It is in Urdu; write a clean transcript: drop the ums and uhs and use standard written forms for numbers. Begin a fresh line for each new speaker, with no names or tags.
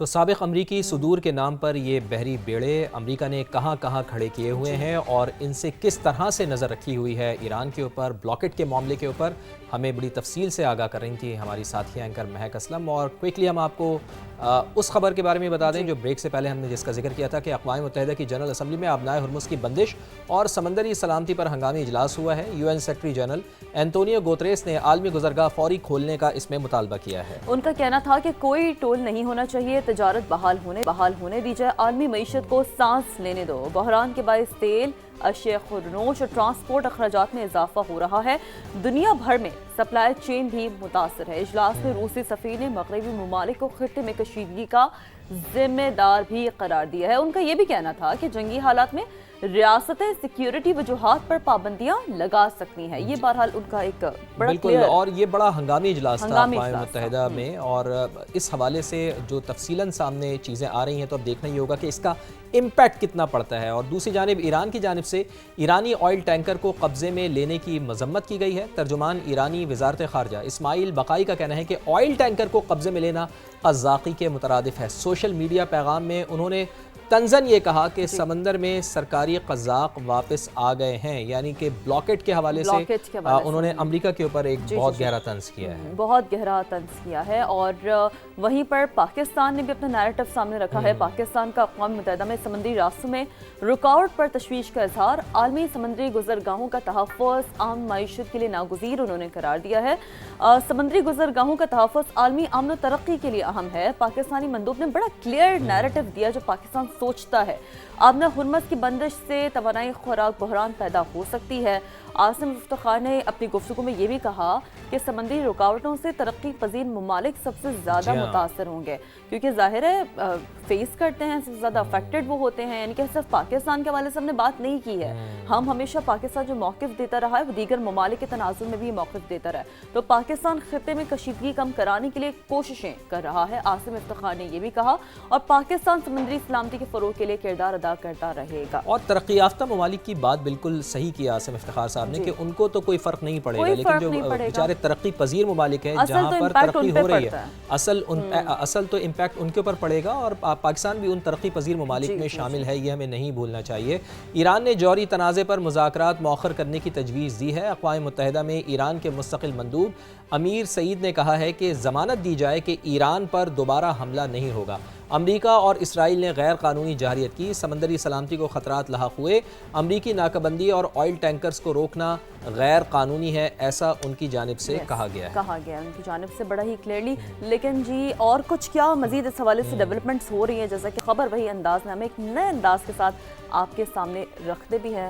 تو سابق امریکی صدور کے نام پر یہ بحری بیڑے امریکہ نے کہاں کہاں کھڑے کیے ہوئے ہیں اور ان سے کس طرح سے نظر رکھی ہوئی ہے ایران کے اوپر، بلاکٹ کے معاملے کے اوپر ہمیں بڑی تفصیل سے آگاہ کر رہی تھی ہماری ساتھی اینکر مہک اسلم۔ اور کوئکلی ہم آپ کو اس خبر کے بارے میں بتا دیں جو بریک سے پہلے ہم نے جس کا ذکر کیا تھا کہ اقوام متحدہ کی جنرل اسمبلی میں آبنائے ہرمز کی بندش اور سمندری سلامتی پر ہنگامی اجلاس ہوا ہے۔ UN secretary general Antonio Guterres نے عالمی گزرگاہ فوری کھولنے کا اس میں مطالبہ کیا ہے۔
ان کا کہنا تھا کہ کوئی ٹول نہیں ہونا چاہیے، تجارت بحال ہونے دی جائے، عالمی معیشت کو سانس لینے دو۔ بحران کے باعث تیل، اشیاء خورنوش اور ٹرانسپورٹ اخراجات میں اضافہ ہو رہا ہے۔ دنیا بھر میں سپلائی چین بھی متاثر ہے۔ اجلاس میں روسی سفیر نے مغربی ممالک کو خطے میں کشیدگی کا ذمہ دار بھی قرار دیا ہے۔ ان کا یہ بھی کہنا تھا کہ جنگی حالات میں ریاستیں سیکیورٹی وجوہات پر پابندیاں لگا سکتی ہیں۔ یہ بہرحال ان کا ایک بڑا
بالکل، اور یہ بڑا ہنگامی اجلاس تھا اقوام متحدہ میں، اور اس حوالے سے جو تفصیلاً سامنے چیزیں آ رہی ہیں تو اب دیکھنا یہ ہوگا کہ اس کا امپیکٹ کتنا پڑتا ہے۔ اور دوسری جانب ایران کی جانب سے ایرانی آئل ٹینکر کو قبضے میں لینے کی مذمت کی گئی ہے۔ ترجمان ایرانی وزارت خارجہ اسماعیل بقائی کا کہنا ہے کہ آئل ٹینکر کو قبضے میں لینا قزاقی کے مترادف ہے۔ سوشل میڈیا پیغام میں انہوں نے طنزاً یہ کہا کہ سمندر میں سرکاری قزاق واپس آ گئے ہیں، یعنی کہ بلاکٹ کے حوالے سے انہوں نے امریکہ کے اوپر ایک بہت گہرا طنز کیا ہے،
بہت گہرا طنز کیا ہے۔ اور وہیں پر پاکستان نے بھی اپنا نیریٹو سامنے رکھا ہے۔ پاکستان کا اقوام متحدہ میں سمندری راستوں میں رکاوٹ پر تشویش کا اظہار، عالمی سمندری گزرگاہوں کا تحفظ عام معیشت کے لیے ناگزیر انہوں نے قرار دیا ہے۔ سمندری گزرگاہوں کا تحفظ عالمی امن و ترقی کے لیے اہم ہے۔ پاکستانی مندوب نے بڑا کلیئر نیریٹو دیا جو پاکستان سوچتا ہے۔ آبنہ ہرمز کی بندش سے توانائی خوراک بحران پیدا ہو سکتی ہے۔ عاصم افتخار نے اپنی گفتگو میں یہ بھی کہا کہ سمندری رکاوٹوں سے ترقی پذیر ممالک سب سے زیادہ متاثر ہوں گے، کیونکہ ظاہر ہے فیس کرتے ہیں، سب سے زیادہ افیکٹڈ وہ ہوتے ہیں۔ یعنی کہ صرف پاکستان کے حوالے سے ہم نے بات نہیں کی ہے، ہم ہمیشہ پاکستان جو موقف دیتا رہا ہے وہ دیگر ممالک کے تناظر میں بھی موقف دیتا رہا ہے۔ تو پاکستان خطے میں کشیدگی کم کرانے کے لیے کوششیں کر رہا ہے، عاصم افتخار نے یہ بھی کہا، اور پاکستان سمندری سلامتی کے فروغ کے لیے کردار ادا کرتا رہے گا۔
اور ترقی یافتہ ممالک کی بات بالکل صحیح کیا عاصم افتخار صاحب نے کہ ان کو تو کوئی فرق نہیں پڑے گا، لیکن جو بیچارے ترقی پذیر ممالک ہیں جہاں پر ترقی ہو رہی ہے اصل تو امپیکٹ ان کے اوپر پڑے گا، اور پاکستان بھی ان ترقی پذیر ممالک میں شامل ہے، یہ ہمیں نہیں بھولنا چاہیے۔ ایران نے جوہری تنازع پر مذاکرات مؤخر کرنے کی تجویز دی ہے۔ اقوام متحدہ میں ایران کے مستقل مندوب امیر سعید نے کہا ہے کہ ضمانت دی جائے کہ ایران پر دوبارہ حملہ نہیں ہوگا۔ امریکہ اور اسرائیل نے غیر قانونی جارحیت کی، سمندری سلامتی کو خطرات لاحق ہوئے، امریکی ناکہ اور آئل ٹینکرز کو روکنا غیر قانونی ہے، ایسا ان کی جانب سے کہا گیا ہے،
ان کی جانب سے بڑا ہی کلیئرلی۔ لیکن جی اور کچھ کیا مزید اس حوالے سے ڈیولپمنٹس ہو رہی ہیں، جیسا کہ خبر وہی انداز میں ہم ایک نئے انداز کے ساتھ آپ کے سامنے رکھتے بھی ہیں۔